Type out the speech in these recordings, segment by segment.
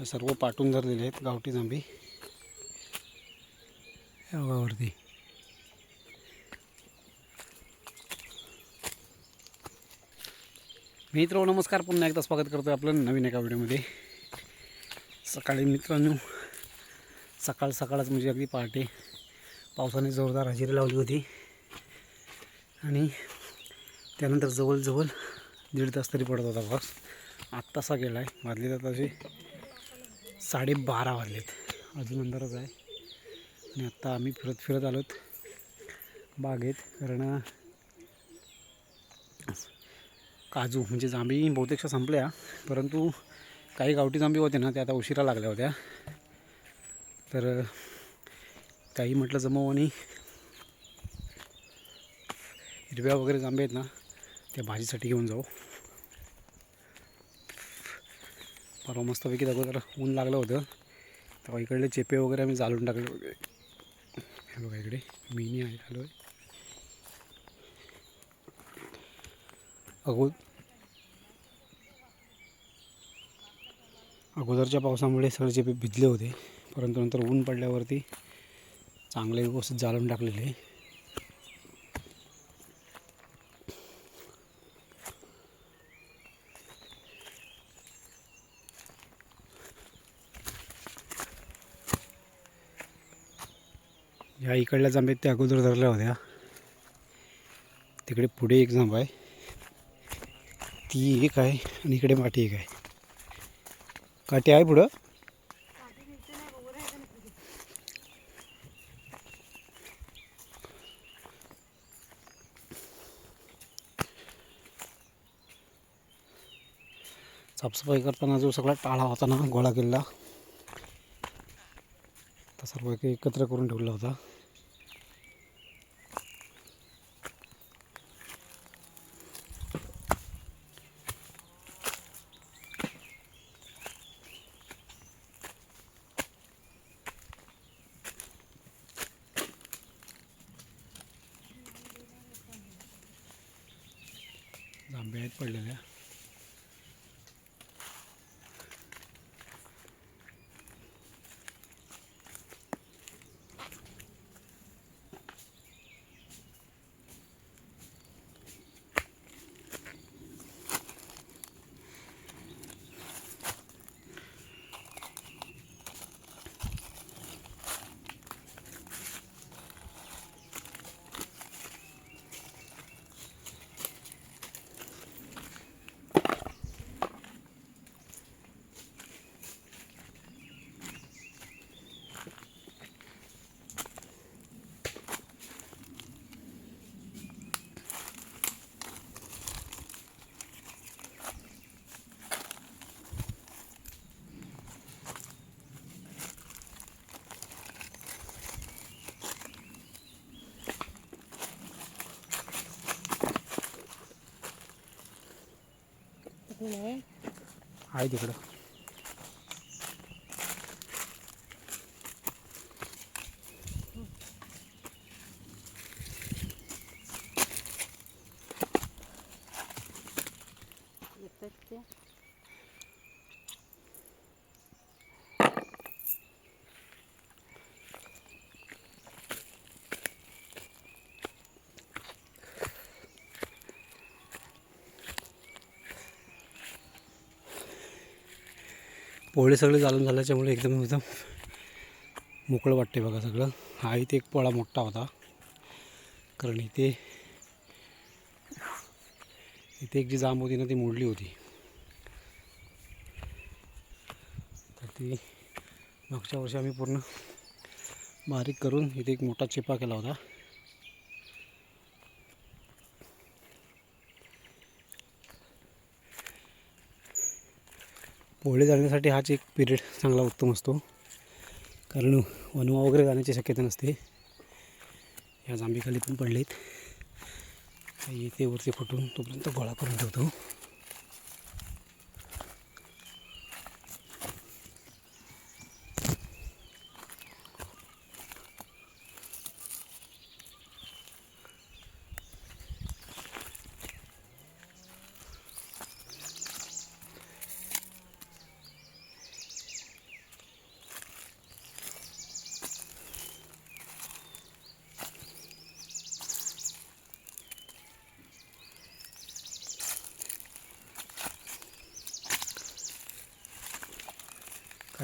सर्व पाटून धरलेले आहेत गावठी जांभी या गावावरती. मित्र नमस्कार, पुन्हा एकदा स्वागत करतो आपलं नवीन एका व्हिडिओमध्ये. सकाळी मित्रांनो सकाळच म्हणजे अगदी पहाटे पावसाने जोरदार हजेरी लावली होती आणि त्यानंतर जवळ 1.5 तास तरी पडत होता पाऊस. आत्तासा गेला आहे, वाजले तर तसे 12:30 वाजलेत, अजून अंधारच आहे. आणि आत्ता आम्ही फिरत आलोत बागेत, कारण काजू म्हणजे जांभी बहुतेकशा संपल्या, परंतु काही गावठी जांभी होते ना, त्या आता उशिरा लागल्या होत्या. तर काही म्हटलं जमव आणि हिरव्या वगैरे जांभे आहेत ना, त्या भाजीसाठी घेऊन जाऊ. परवा मस्तपैकी अगोदर ऊन लागलं होतं, तेव्हा इकडले चेपे वगैरे आम्ही जाळून टाकले होते. हे बघा इकडे मिनी आहे, आलो आहे. अगोदरच्या पावसामुळे सगळे चेपे भिजले होते, परंतु नंतर ऊन पडल्यावरती चांगले व्यवस्थित जाळून टाकलेले. या इकडल्या जांभ्यात त्या अगोदर धरल्या होत्या. तिकडे पुढे एक जांभ आहे, ती एक आहे, आणि इकडे माठी एक आहे. काठी आहे पुढं. साफसफाई करताना जो सगळा टाळा होता ना गोळा केलेला, तर सर्व एकत्र करून ठेवला होता. जांभ्या आहेत पडलेल्या. आहे तिकडं. पोळे सगळे जाळून झाल्याच्यामुळे एकदम मोकळं वाटते बघा सगळं. हा इथे एक पोळा मोठा होता, कारण इथे एक जी जांब होती ना, ती मोडली होती. तर ती मागच्या वर्षी आम्ही पूर्ण बारीक करून इथे एक मोठा चेपा केला होता. पोळे जाळण्यासाठी हाच एक पिरियड चांगला उत्तम असतो, कारण वनवा वगैरे जाण्याची शक्यता नसते. या जांभीखाली पण पडलेत, इथे वरती फुटून तोपर्यंत गोळा करून ठेवतो.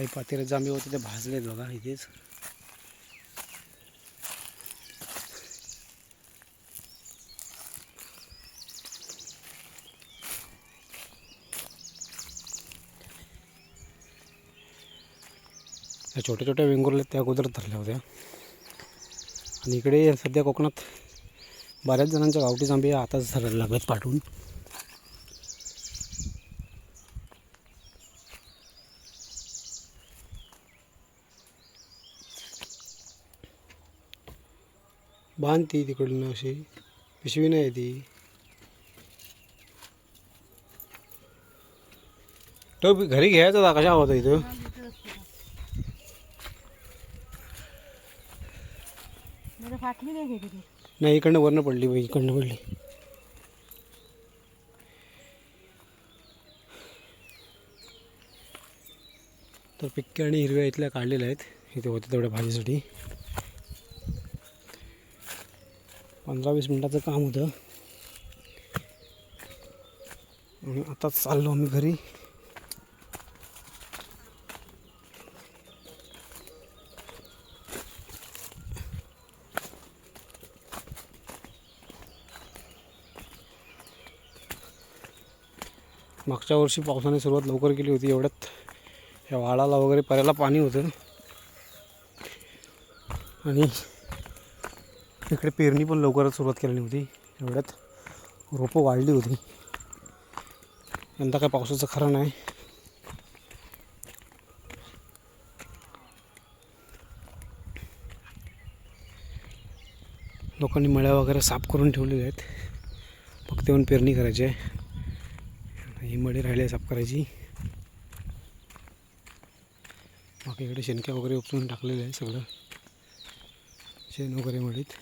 काही पातेरे जांभे होते ते भाजलेत बघा इथेच. या छोट्या छोट्या वेंगुर्ल्या त्या अगोदर धरल्या होत्या. आणि इकडे सध्या कोकणात बऱ्याच जणांच्या गावठी जांभे आताच धरायला लागलेत पाठवून. बांधती तिकडनं अशी पिशवी नाही ती. तो घरी घ्यायचा होता, कशा होता इथं. नाही इकडनं वरनं पडली बाई, इकडनं पडली. तर पिक्के आणि हिरव्या इथल्या काढलेल्या आहेत. इथे होते तेवढ्या भाजीसाठी. 15-20 मिनिटाचं काम होतं आणि आताच चाललो आम्ही घरी. मागच्या वर्षी पावसाने सुरुवात लवकर केली होती. एवढ्यात या वाळाला वगैरे पर्याला पाणी होतं आणि इकडे पेरणी पण लवकरच सुरुवात केलेली होती. एवढ्यात रोपं वाढली होती. यंदा काय पावसाचं खरं नाही. लोकांनी मळ्या वगैरे साफ करून ठेवलेले आहेत. फक्त येऊन पेरणी करायची आहे. ही मळी राहिली आहे साफ करायची. बाकी इकडे शेणक्या वगैरे उपसून टाकलेलं आहे सगळं. शेण वगैरे मळीत.